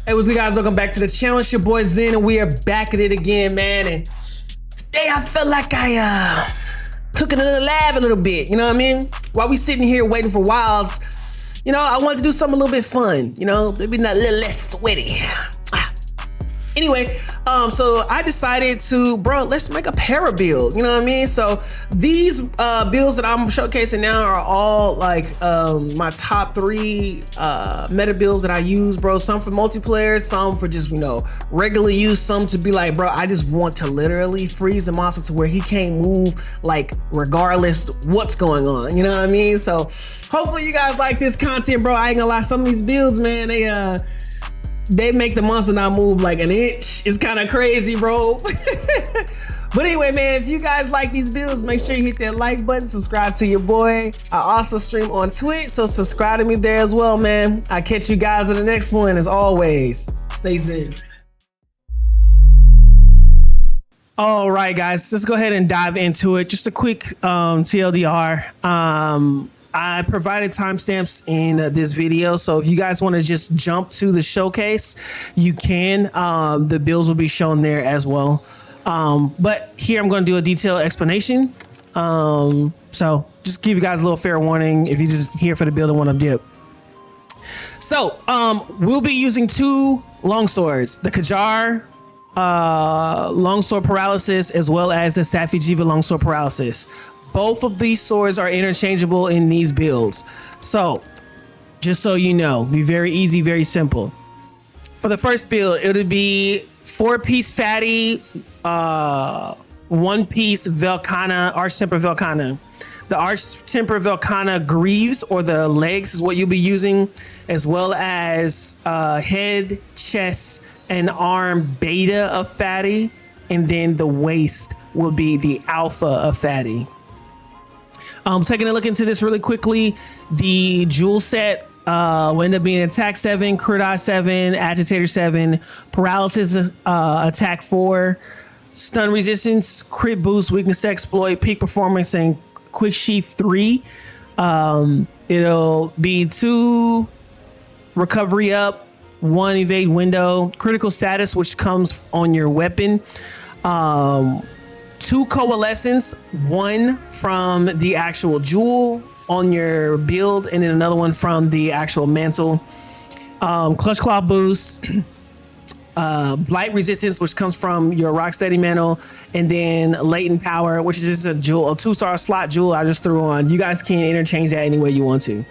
Hey, what's good, guys? Welcome back to the channel. It's your boy Zen, and we are back at it again, man. And today I felt like I cooking in the lab a little bit, you know what I mean? While we sitting here waiting for Wilds, you know, I wanted to do something a little bit fun, you know, maybe not a little less sweaty. Anyway, so I decided to, let's make a para build, you know what I mean? So these builds that I'm showcasing now are all like my top 3 meta builds that I use, bro. Some for multiplayer, some for just, you know, regular use, some to be like, bro, I just want to literally freeze the monster to where he can't move, like, regardless what's going on, you know what I mean? So hopefully you guys like this content, bro. I ain't gonna lie, some of these builds, man, they make the monster not move like an inch. It's kind of crazy, bro. But anyway, man, if you guys like these builds, make sure you hit that like button, subscribe to your boy. I also stream on Twitch, so subscribe to me there as well, man. I'll catch you guys in the next one. As always, stay zen. All right, guys, let's go ahead and dive into it. Just a quick TLDR. I provided timestamps in this video, so if you guys want to just jump to the showcase, you can. The builds will be shown there as well. But here I'm going to do a detailed explanation. So just give you guys a little fair warning if you're just here for the build and want to dip. So we'll be using 2 longswords, the Kajar Longsword Paralysis, as well as the MHWIB Longsword Paralysis. Both of these swords are interchangeable in these builds. So just so you know, be very easy, very simple. For the first build, it'll be 4-piece fatty, 1-piece Velkhana, Arch Temper Velkhana. The Arch Temper Velkhana greaves, or the legs, is what you'll be using, as well as head, chest, and arm beta of fatty, and then the waist will be the alpha of fatty. Taking a look into this really quickly, the jewel set will end up being attack 7, crit eye 7, agitator 7, paralysis attack 4, stun resistance, crit boost, weakness exploit, peak performance, and quick sheath 3. It'll be 2 recovery up, 1 evade window, critical status, which comes on your weapon. 2 coalescence, 1 from the actual jewel on your build, and then another one from the actual mantle. Clutch claw boost, blight resistance, which comes from your rocksteady mantle, and then latent power, which is just a jewel, a 2-star slot jewel I just threw on. You guys can interchange that any way you want to.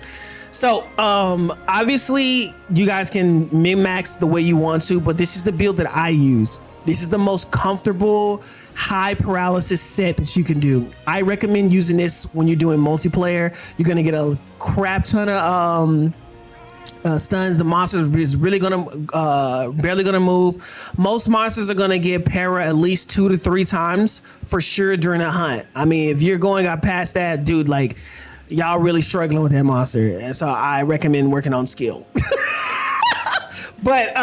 So obviously you guys can min-max the way you want to, but this is the build that I use. This is the most comfortable high paralysis set that you can do. I recommend using this when you're doing multiplayer. You're gonna get a crap ton of stuns. The monsters is really gonna barely gonna move. Most monsters are gonna get para at least 2 to 3 times for sure during a hunt. I mean, if you're going up past that, dude, like, y'all really struggling with that monster, and so I recommend working on skill. But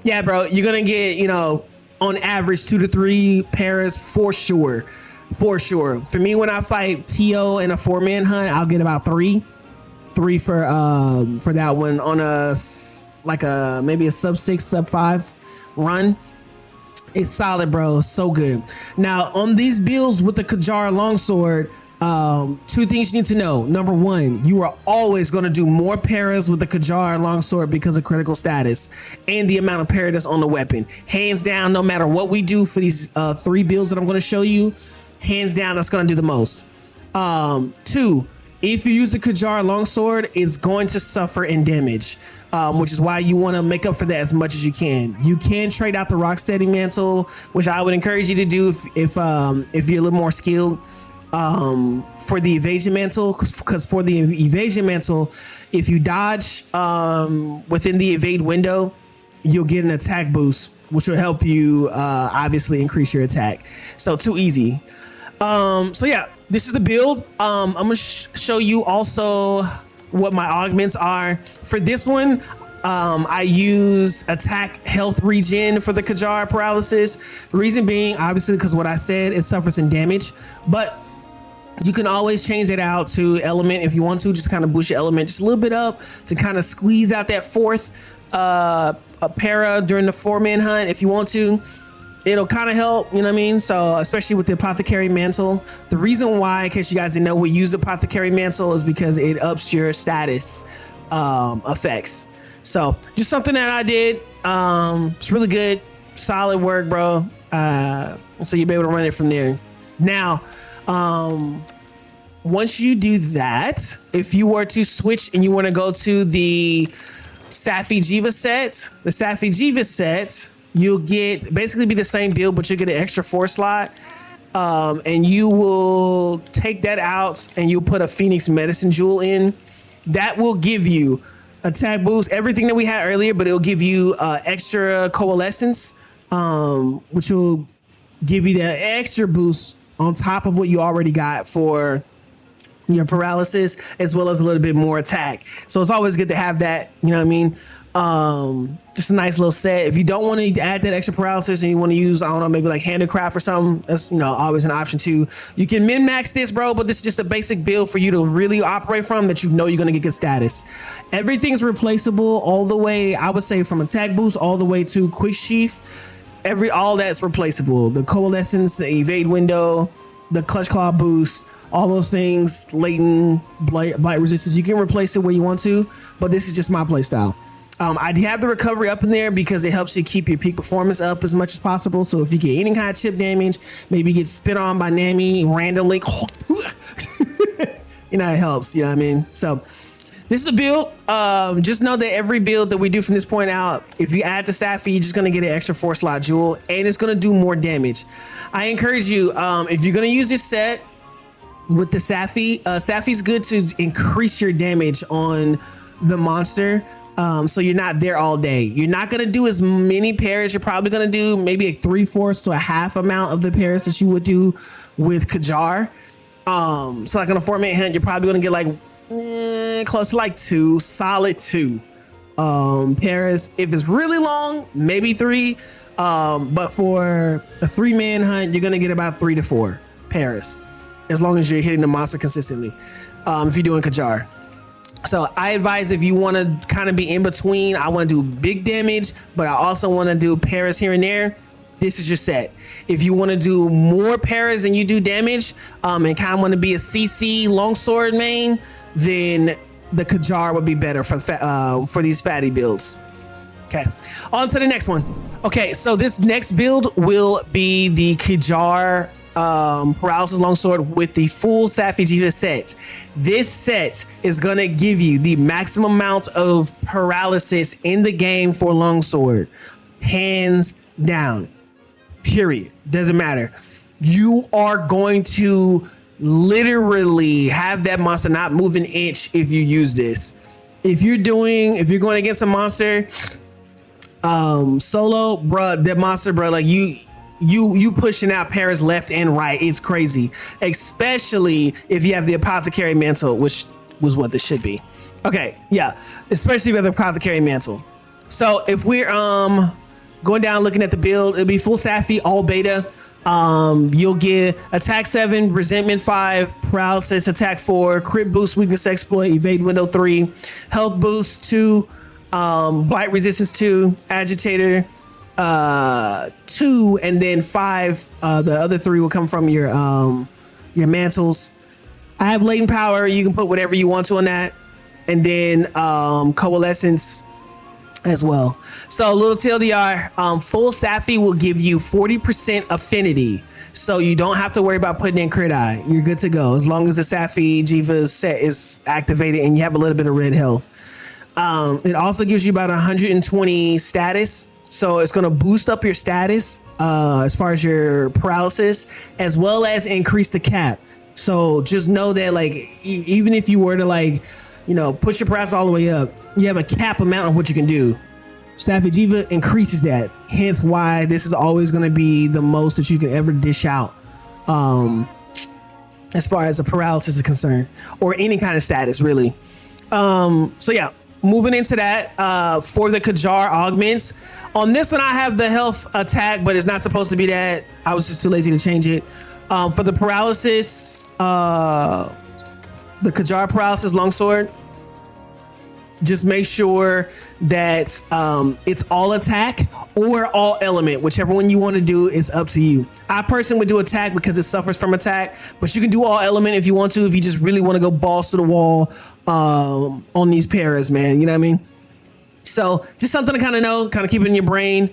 yeah, bro, you're gonna get, you know, on average 2 to 3 paras for sure. For sure. For me, when I fight TO in a 4-man hunt, I'll get about 3 for that one on a maybe a sub 6, sub 5 run. It's solid, bro. So good. Now on these builds with the Kajar Longsword, 2 things you need to know. Number 1, you are always going to do more paras with the Kajar Longsword because of critical status and the amount of para that's on the weapon. Hands down, no matter what we do for these 3 builds that I'm going to show you, hands down, that's going to do the most. 2, if you use the Kajar Longsword, it's going to suffer in damage, which is why you want to make up for that as much as you can. You can trade out the Rocksteady Mantle, which I would encourage you to do if you're a little more skilled. For the evasion mantle, because for the evasion mantle, if you dodge within the evade window, you'll get an attack boost, which will help you obviously increase your attack. So too easy. So yeah, this is the build. I'm gonna show you also what my augments are for this one. I use attack health regen for the Kajar paralysis. Reason being, obviously, because what I said, it suffers some damage, but you can always change it out to element if you want to. Just kind of boost your element just a little bit up to kind of squeeze out that fourth a para during the 4-man hunt if you want to. It'll kind of help, you know what I mean? So especially with the apothecary mantle. The reason why, in case you guys didn't know, we use the apothecary mantle is because it ups your status effects. So just something that I did. It's really good, solid work, bro. So you'll be able to run it from there. Now, once you do that, if you were to switch and you want to go to the Safi Jiva set, the Safi Jiva set, you'll get basically be the same build, but you'll get an extra 4 slot. And you will take that out and you'll put a Phoenix Medicine Jewel in. That will give you attack boost, everything that we had earlier, but it'll give you extra coalescence, which will give you that extra boost on top of what you already got for your paralysis, as well as a little bit more attack. So it's always good to have that, you know what I mean? Just a nice little set. If you don't want to add that extra paralysis and you want to use, I don't know, maybe like handicraft or something, that's, you know, always an option too. You can min max this, bro, but this is just a basic build for you to really operate from that you know you're going to get good status. Everything's replaceable all the way, I would say, from attack boost all the way to quick sheath. All that's replaceable. The coalescence, the evade window, the clutch claw boost, all those things, latent blight resistance, you can replace it where you want to, but this is just my play style. I have the recovery up in there because it helps you keep your peak performance up as much as possible. So if you get any kind of chip damage, maybe you get spit on by Nami randomly, you know, it helps, you know what I mean? So this is the build. Just know that every build that we do from this point out, if you add to Safi, you're just gonna get an extra 4 slot jewel and it's gonna do more damage. I encourage you, if you're gonna use this set with the Safi, Safi's good to increase your damage on the monster. So you're not there all day. You're not gonna do as many pairs. You're probably gonna do maybe a 3/4 to a half amount of the pairs that you would do with Kajar. So like on a 4-man hunt, you're probably gonna get like close to like 2, solid 2 pairs. If it's really long, maybe 3. But for a 3-man hunt, you're gonna get about 3 to 4 pairs, as long as you're hitting the monster consistently. If you're doing Kajar. So I advise, if you want to kind of be in between, I want to do big damage, but I also want to do pairs here and there, this is your set. If you want to do more pairs than you do damage, and kind of want to be a CC longsword main, then the Kajar would be better for these fatty builds. Okay, on to the next one. Okay, so this next build will be the Kajar paralysis longsword with the full Safi Jiva set. This set is gonna give you the maximum amount of paralysis in the game for longsword, hands down, period. Doesn't matter. You are going to literally have that monster not move an inch if you use this. If you're going against a monster solo, bruh, that monster, bruh, like you pushing out pairs left and right. It's crazy, especially if you have the apothecary mantle, which was what this should be. Okay, yeah, especially with the apothecary mantle. So if we're going down looking at the build, it'll be full Safi, all beta. You'll get attack 7, resentment 5, paralysis attack 4, crit boost, weakness exploit, evade window 3, health boost 2, blight resistance 2, agitator 2, and then 5. The other 3 will come from your mantles. I have latent power. You can put whatever you want to on that, and then coalescence as well. So a little TLDR, full Safi will give you 40% affinity, so you don't have to worry about putting in crit eye. You're good to go as long as the Safi Jiva set is activated and you have a little bit of red health. It also gives you about 120 status. So it's going to boost up your status as far as your paralysis, as well as increase the cap. So just know that, like, even if you were to, like, you know, push your paralysis all the way up, you have a cap amount of what you can do. Safi Jiva increases that. Hence why this is always going to be the most that you can ever dish out as far as the paralysis is concerned, or any kind of status, really. So yeah. Moving into that, for the Kajar augments. On this one, I have the health attack, but it's not supposed to be that. I was just too lazy to change it. For the paralysis, the Kajar paralysis longsword, just make sure that it's all attack or all element. Whichever one you want to do is up to you. I personally would do attack because it suffers from attack, but you can do all element if you want to, if you just really want to go balls to the wall on these paras, man. You know what I mean? So just something to kind of know, kind of keep it in your brain.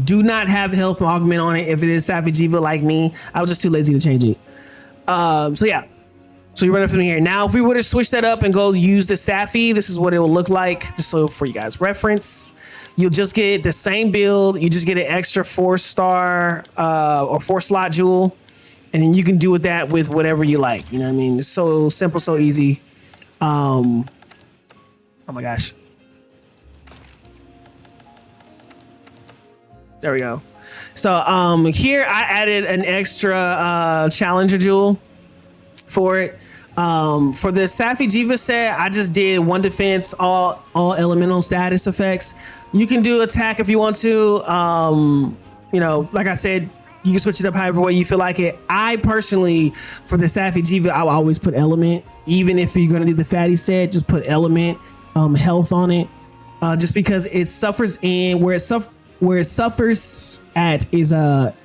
Do not have health augment on it if it is Safi Jiva like me. I was just too lazy to change it. So yeah. So you're running from here. Now, if we were to switch that up and go use the Safi, this is what it will look like. Just so for you guys reference, you'll just get the same build. You just get an extra 4-star or 4-slot jewel. And then you can do with that with whatever you like. You know what I mean? It's so simple, so easy. Oh my gosh. There we go. So here I added an extra challenger jewel for it. For the Safi Jiva set, I just did 1 defense, all elemental status effects. You can do attack if you want to. You know, like I said, you can switch it up however way you feel like it. I personally, for the Safi Jiva, I will always put element. Even if you're gonna do the fatty set, just put element health on it. Just because it suffers in where it suffers at is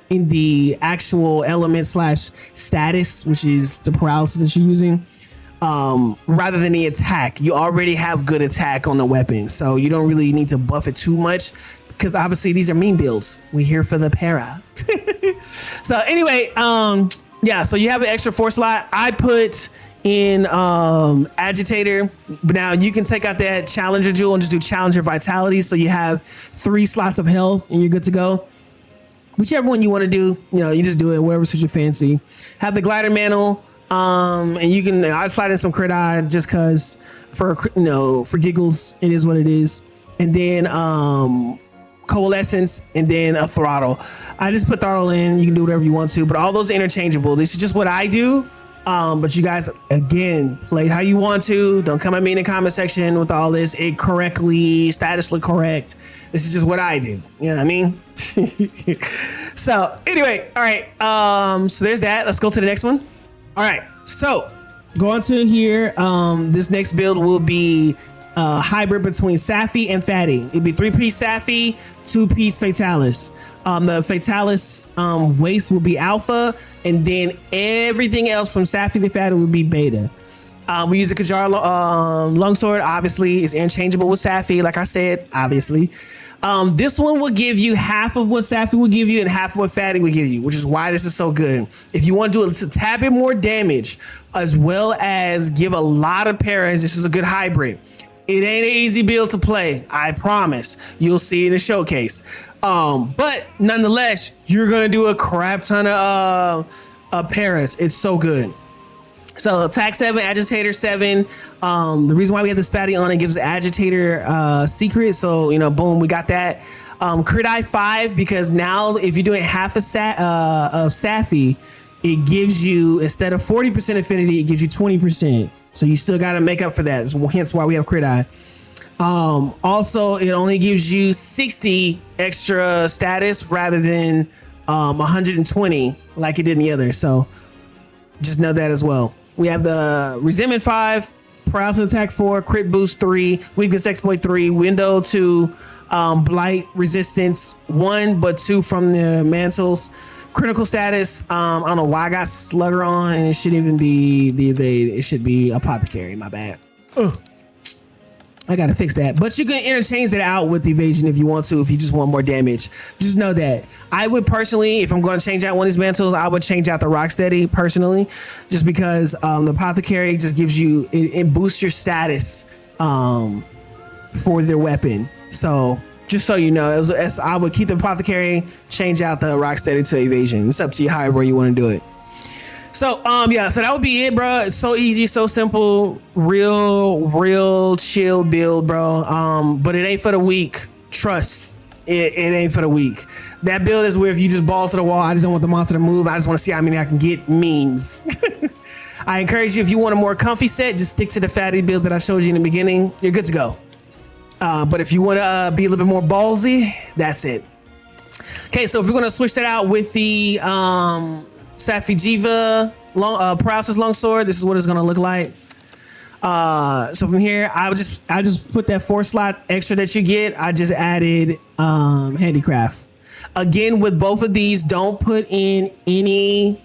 in the actual element / status, which is the paralysis that you're using, rather than the attack. You already have good attack on the weapon, so you don't really need to buff it too much, because obviously these are meme builds. We're here for the para. So anyway, yeah, so you have an extra 4-slot. I put in agitator, but now you can take out that challenger jewel and just do challenger vitality, so you have 3 slots of health and you're good to go. Whichever one you want to do, you know, you just do it, whatever suits your fancy. Have the glider mantle, and you can, I slide in some crit eye just cause for, you know, for giggles, it is what it is. And then coalescence, and then a throttle. I just put throttle in, you can do whatever you want to, but all those are interchangeable. This is just what I do. But you guys, again, play how you want to. Don't come at me in the comment section with all this incorrectly, statusly correct. This is just what I do. You know what I mean? So anyway, all right. So there's that. Let's go to the next one. All right. So go on to here. This next build will be hybrid between Safi and Fatty. It'd be 3-piece Safi, 2-piece Fatalis. The Fatalis waist will be alpha, and then everything else from Safi to Fatty will be beta. We use the Kajar Longsword, obviously. It's interchangeable with Safi, like I said, obviously. This one will give you half of what Safi will give you and half of what Fatty will give you, which is why this is so good. If you want to do a tad bit more damage, as well as give a lot of paras, this is a good hybrid. It ain't an easy build to play, I promise. You'll see in the showcase. But nonetheless, you're gonna do a crap ton of paras. It's so good. So attack 7, agitator 7. The reason why we have this fatty on it gives the agitator secret. So, you know, boom, we got that. Crit eye 5, because now if you're doing half of Safi, it gives you, instead of 40% affinity, it gives you 20%. So you still got to make up for that. Hence why we have crit eye. Also, it only gives you 60 extra status rather than 120 like it did in the other. So just know that as well. We have the resentment 5, paralysis attack 4, crit boost 3, weakness exploit 3, window to blight resistance 1, but 2 from the mantles. Critical status, I don't know why I got Slugger on, and it shouldn't even be the evade. It should be apothecary, my bad. Ugh. I gotta fix that. But you can interchange that out with the evasion if you want to, if you just want more damage. Just know that. I would personally, if I'm gonna change out one of these mantles, I would change out the Rocksteady personally, just because the apothecary just gives you, it boosts your status for their weapon. So just so you know, I would keep the apothecary, change out the Rocksteady to evasion. It's up to you however you want to do it. So yeah, so that would be it, bro. It's so easy, so simple, real chill build, bro. But it ain't for the weak. Trust, it ain't for the weak. That build is where if you just balls to the wall, I just don't want the monster to move. I just want to see how many I can get memes. I encourage you, if you want a more comfy set, just stick to the fatty build that I showed you in the beginning. You're good to go. But if you want to be a little bit more ballsy, that's it. Okay, so if we're going to switch that out with the Safi Jiva paralysis longsword, this is what it's going to look like. So from here, I just put that 4 slot extra that you get. I just added handicraft. Again, with both of these, don't put in any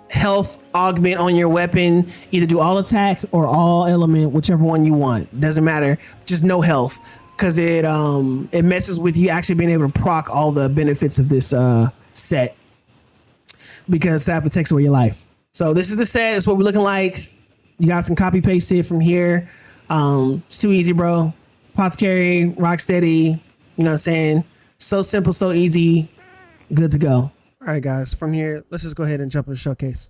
health augment on your weapon. Either do all attack or all element, whichever one you want. Doesn't matter. Just no health, because it messes with you actually being able to proc all the benefits of this set, because Sapphire takes away your life. So this is the set. It's what we're looking like. You guys can copy paste it from here. It's too easy, bro. Apothecary, Rocksteady. You know what I'm saying? So simple, so easy. Good to go. All right, guys. From here, let's just go ahead and jump in the showcase.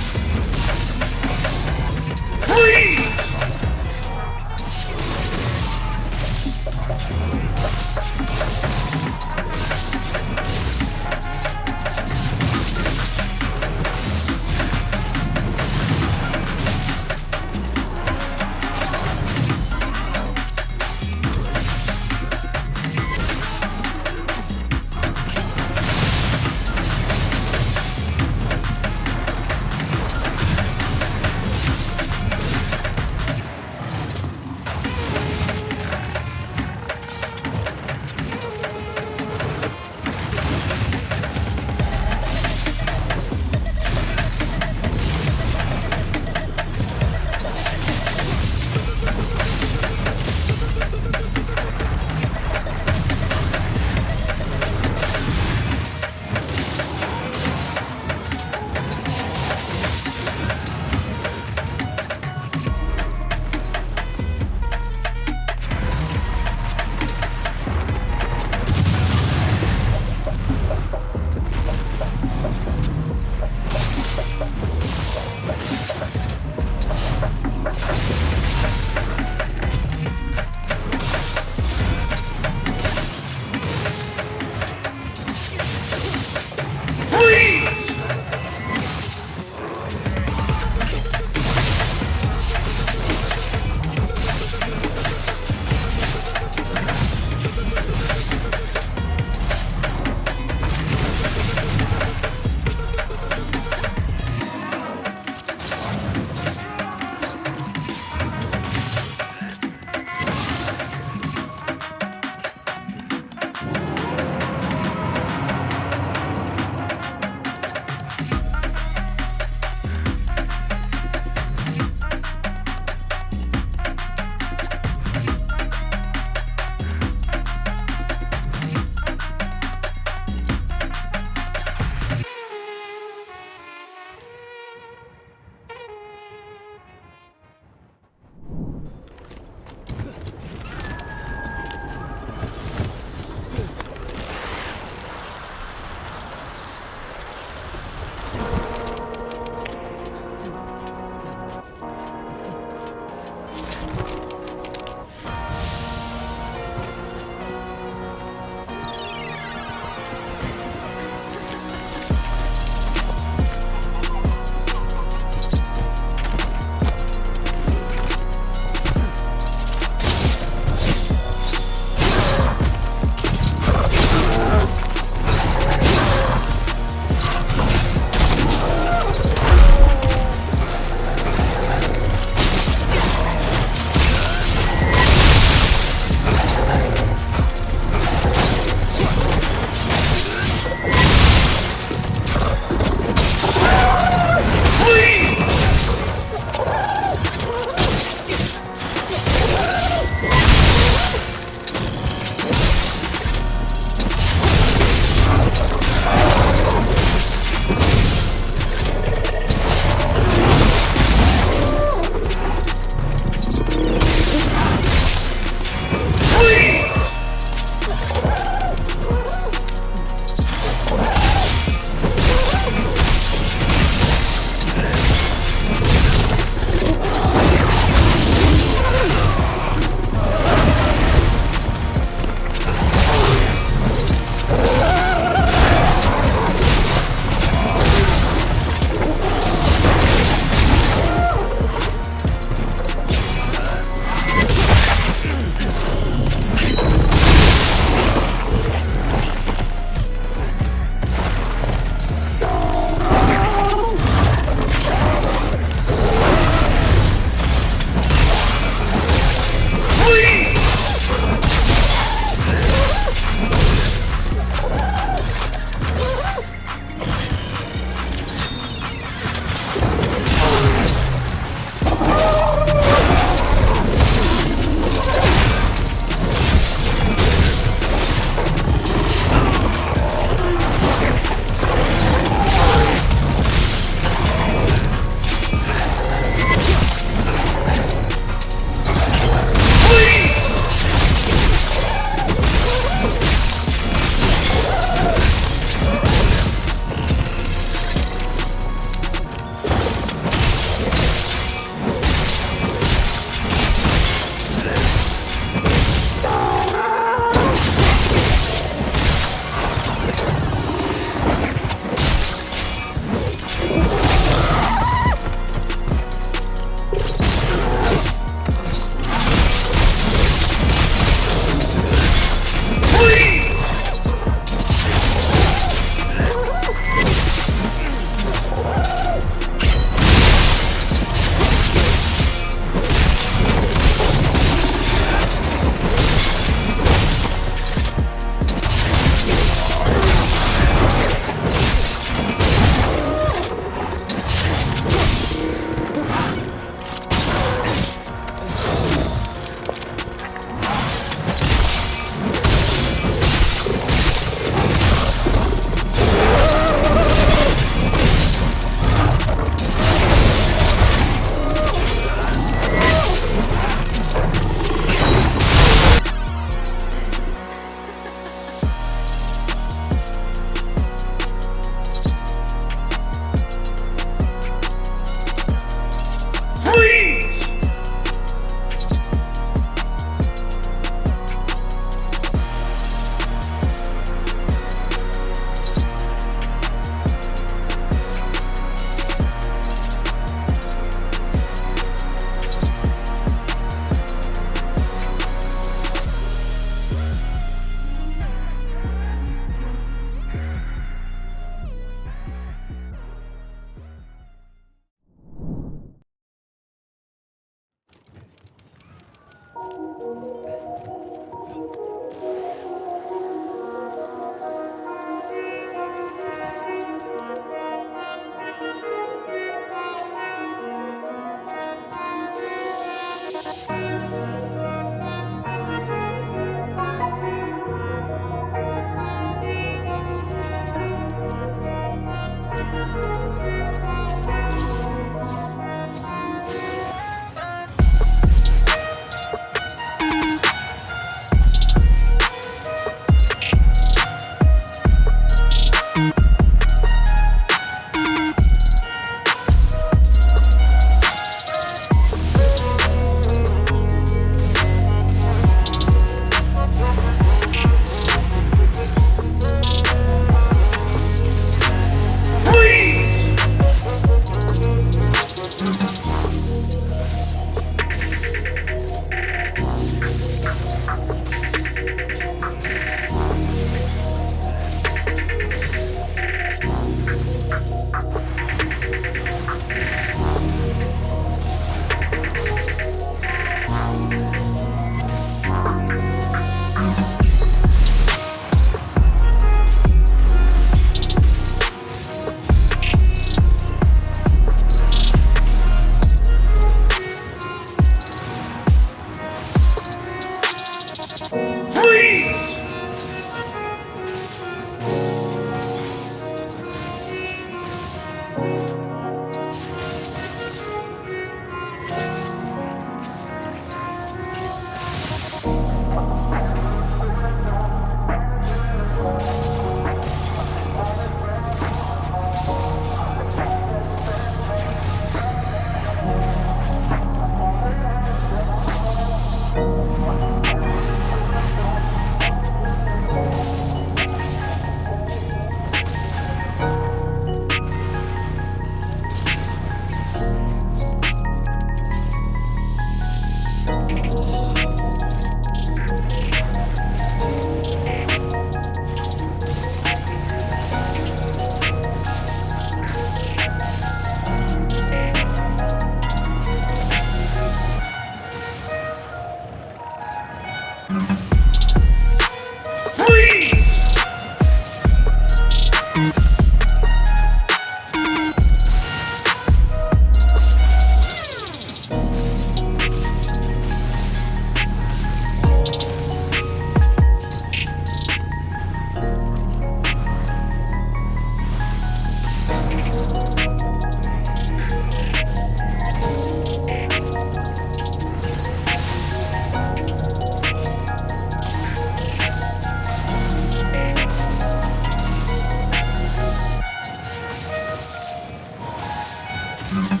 Mm-hmm.